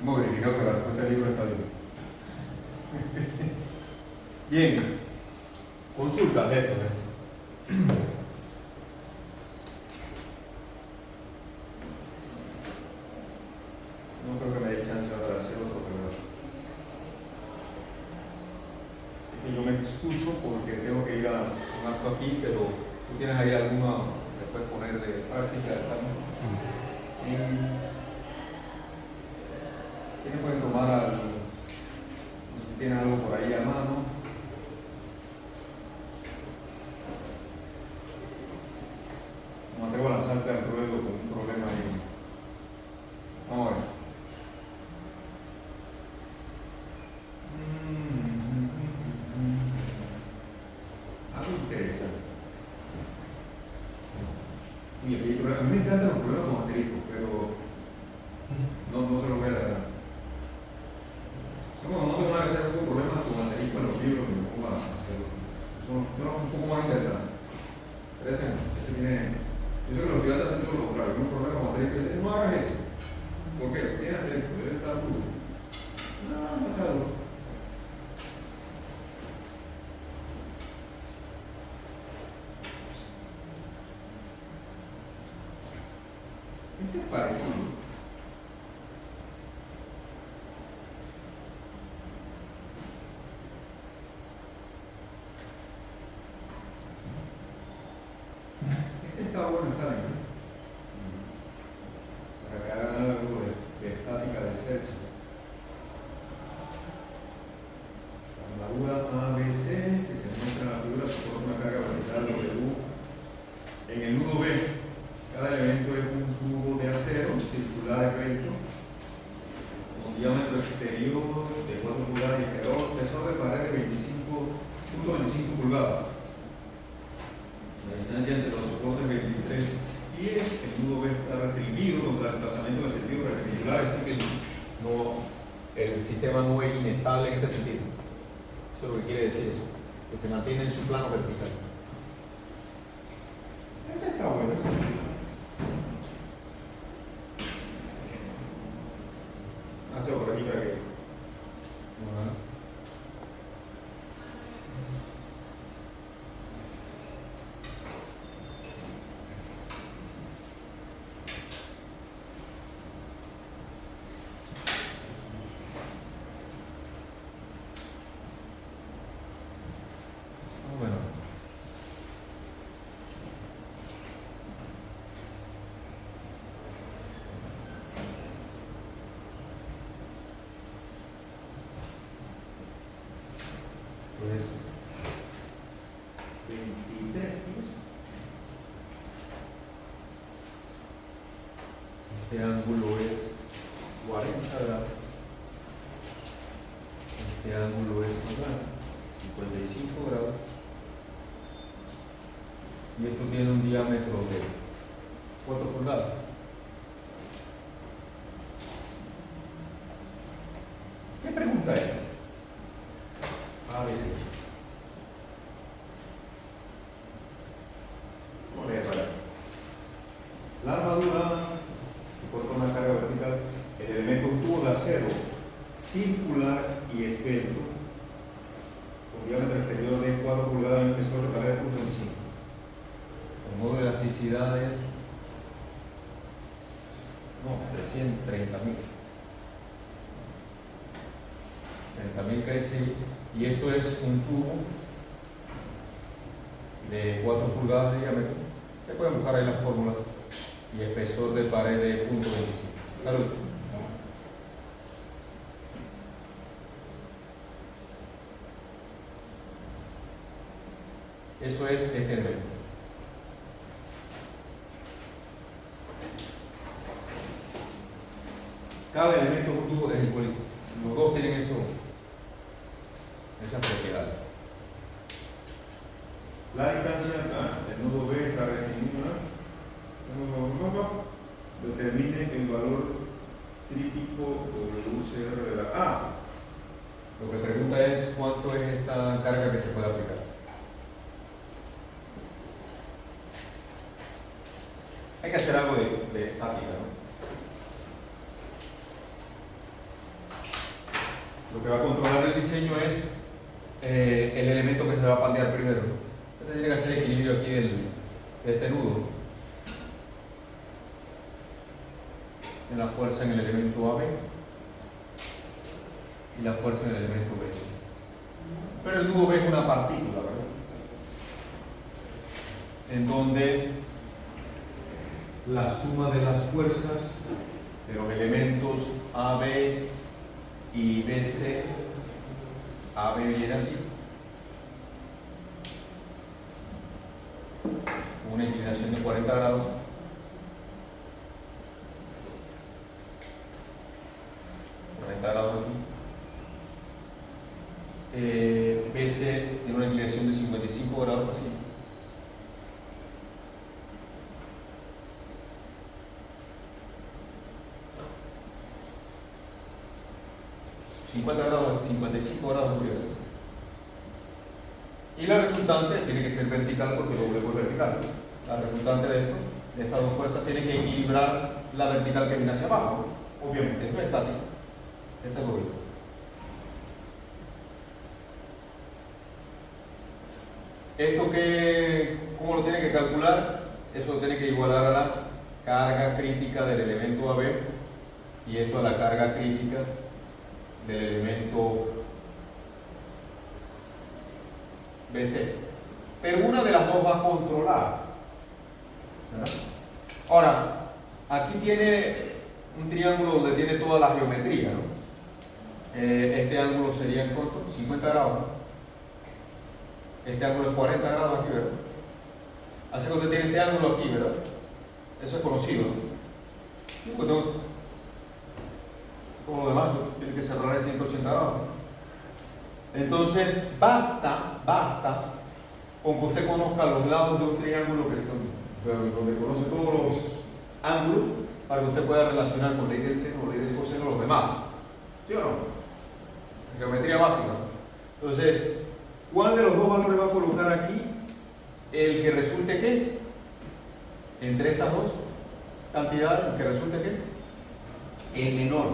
Hemos verificado que la respuesta del libro está bien. Bien. Consulta de esto. No creo que me dé chance ahora de hacer. aquí, pero tú tienes ahí alguna que puedes poner de práctica. ¿Quiénes pueden tomar algo? No sé si tienen algo por ahí a mano. No me atrevo a lanzarte al ruedo con un problema ahí. Vamos a ver. Algo interesante. A mí me encantan los problemas con asteriscos, pero no se lo voy a dar. No tengo nada que hacer con problemas con asteriscos en los libros que me pongan a hacerlo. Son un poco más interesantes. Ese tiene. Yo creo que los estudiantes hacen todo lo contrario. Un problema con asteriscos, no hagas eso. ¿Por qué? Tiene asterisco, debe estar duro. No está duro. Este es parecido. Este está bueno, está bien. Para que hagan algo de estática de search. La armadura ABC, que se muestra en la figura, soporta una carga vertical W. En el nudo B, cada elemento es un tubo de acero circular recto con diámetro exterior de 4 pulgadas y espesor de pared de 25.25 pulgadas. La distancia entre los soportes 23 pies, el nudo B está restringido contra el desplazamiento del sentido perpendicular, es decir, que el sistema no es inestable en este sentido. Eso es lo que quiere decir eso, que se mantiene en su plano vertical. Ese está bueno, ese. Hazlo por aquí para que. Bueno. Pues 23 pies. Este ángulo es 40 grados. Este ángulo es 55 grados. Y esto tiene un diámetro de 4 pulgadas. ¿Qué pregunta es? A veces. Vamos a leer para allá. La armadura soporta una carga vertical. El elemento un tubo de acero circular y esbelto con diámetro exterior de 4 pulgadas y espesor de pared de 0.25. El modo de elasticidad es 330.000. 30.000 KSI, y esto es un tubo de 4 pulgadas de diámetro. Se pueden buscar ahí las fórmulas. Y espesor de pared de 0.25. Salud. Eso es este elemento. Cada elemento es un tubo de político. Los dos tienen esa propiedad. La distancia del nudo B está restringida. Determine el valor crítico WCR de la A. Lo que pregunta es cuánto es esta carga que se puede aplicar. Hay que hacer algo de estática, ¿no? Lo que va a controlar el diseño es el elemento que se va a pandear primero. Entonces tiene que hacer el equilibrio aquí de este nudo. En la fuerza en el elemento AB y la fuerza en el elemento B. Pero el nudo B es una partícula, ¿verdad? en donde la suma de las fuerzas de los elementos AB y BC, AB viene así, una inclinación de 40 grados, aquí. BC tiene una inclinación de 55 grados así. grados, 55 grados de inclinación. Y la resultante tiene que ser vertical porque doble por vertical. La resultante de esto, de estas dos fuerzas, tiene que equilibrar la vertical que viene hacia abajo. Obviamente, esto es estático. Este es doble. Esto que, ¿cómo lo tiene que calcular? Eso lo tiene que igualar a la carga crítica del elemento AB y esto a la carga crítica del elemento BC. Pero una de las dos va a controlar, ¿verdad? Ahora, aquí tiene un triángulo donde tiene toda la geometría, ¿no? Este ángulo sería en corto, 50 grados. Este ángulo es 40 grados aquí, ¿verdad? Así que usted tiene este ángulo aquí, ¿verdad? Eso es conocido, ¿no? Pues como lo demás, tiene que cerrar en 180 grados. Entonces, basta con que usted conozca los lados de un triángulo que son, donde conoce todos los ángulos, para que usted pueda relacionar con ley del seno, ley del coseno, los demás. ¿Sí o no? Geometría básica. Entonces, ¿cuál de los dos valores va a colocar aquí? El que resulte ¿qué? Entre estas dos cantidades, el que resulte ¿qué? El menor,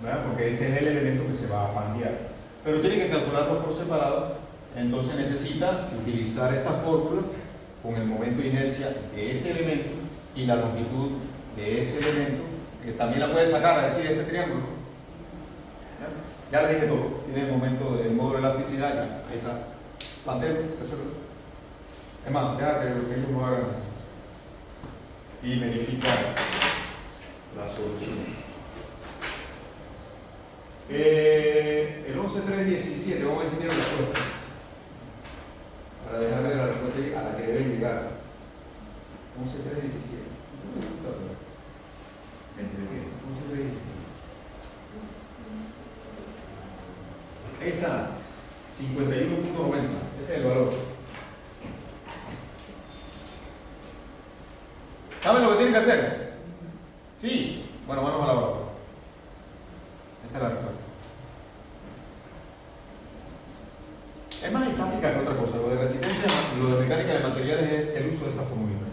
¿verdad? Porque ese es el elemento que se va a pandear. Pero tiene que calcularlo por separado, entonces necesita utilizar esta fórmula con el momento de inercia de este elemento y la longitud de ese elemento, que también la puede sacar de aquí de ese triángulo. Ya le dije todo, tiene el momento del módulo de elasticidad, ya, ahí está. Planteo, resuelve. Es más, deja que ellos lo hagan y verificar la solución. El 11.3.17, vamos a enseñar la respuesta. Para dejarle la respuesta a la que debe llegar. 11.3.17. ¿Entre qué? 11.3.17. Ahí está, 51.90, ese es el valor. ¿Saben lo que tienen que hacer? Sí, bueno, vamos a la hora. Esta es la respuesta. Es más estática que otra cosa. Lo de resistencia, lo de mecánica de materiales es el uso de esta fórmula.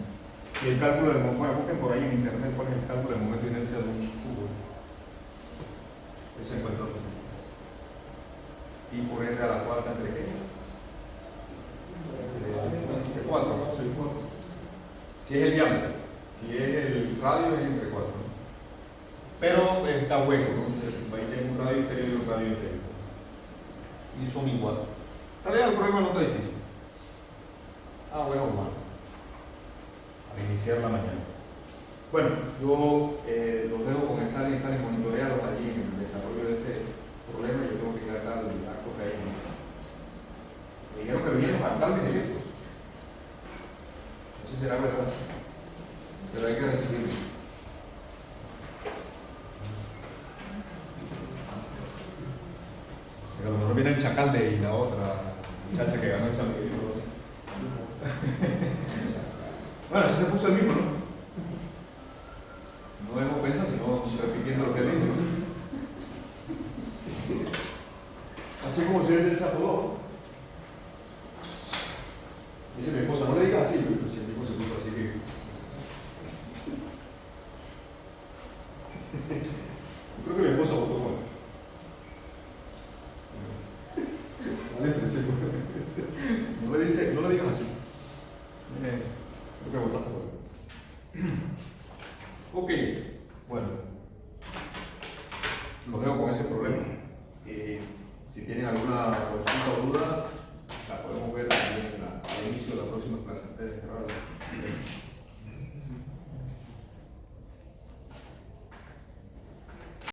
Y el cálculo del momento, bueno, busquen por ahí en internet cuál es el cálculo del momento de inercia de un cubo. Ese encuentro fácil. Y por ende a la cuarta entre qué? Entre 4, ¿no? Si es el diámetro, si es el radio es entre 4, ¿no? Pero está hueco, ¿no? Ahí tengo un radio exterior y un radio interior y son iguales. En realidad el problema no está difícil. Bueno, vamos a iniciar la mañana. Bueno, yo los dejo con Stalin monitoreados allí en el desarrollo de este problema. Yo tengo que ir acá al acto que hay. Me dijeron que vinieron bastantes directos. Eso será verdad. Pero hay que recibirlo. Pero a lo mejor viene el Chacalde y la otra muchacha que ganó el San Miguel. Bueno, así se puso el mismo, ¿no? No es ofensa, sino repitiendo lo que él dice. Así como el señor del Sapo. Dice mi esposa, no le digas así, ¿no? Si el mismo se puso así que. Creo que mi esposa votó bueno. Vale, impresión. No le digas así. Creo que votaste bueno. Ok, bueno, los dejo con ese problema. Si tienen alguna consulta o duda, la podemos ver al inicio de la próxima clase. ustedes, claro.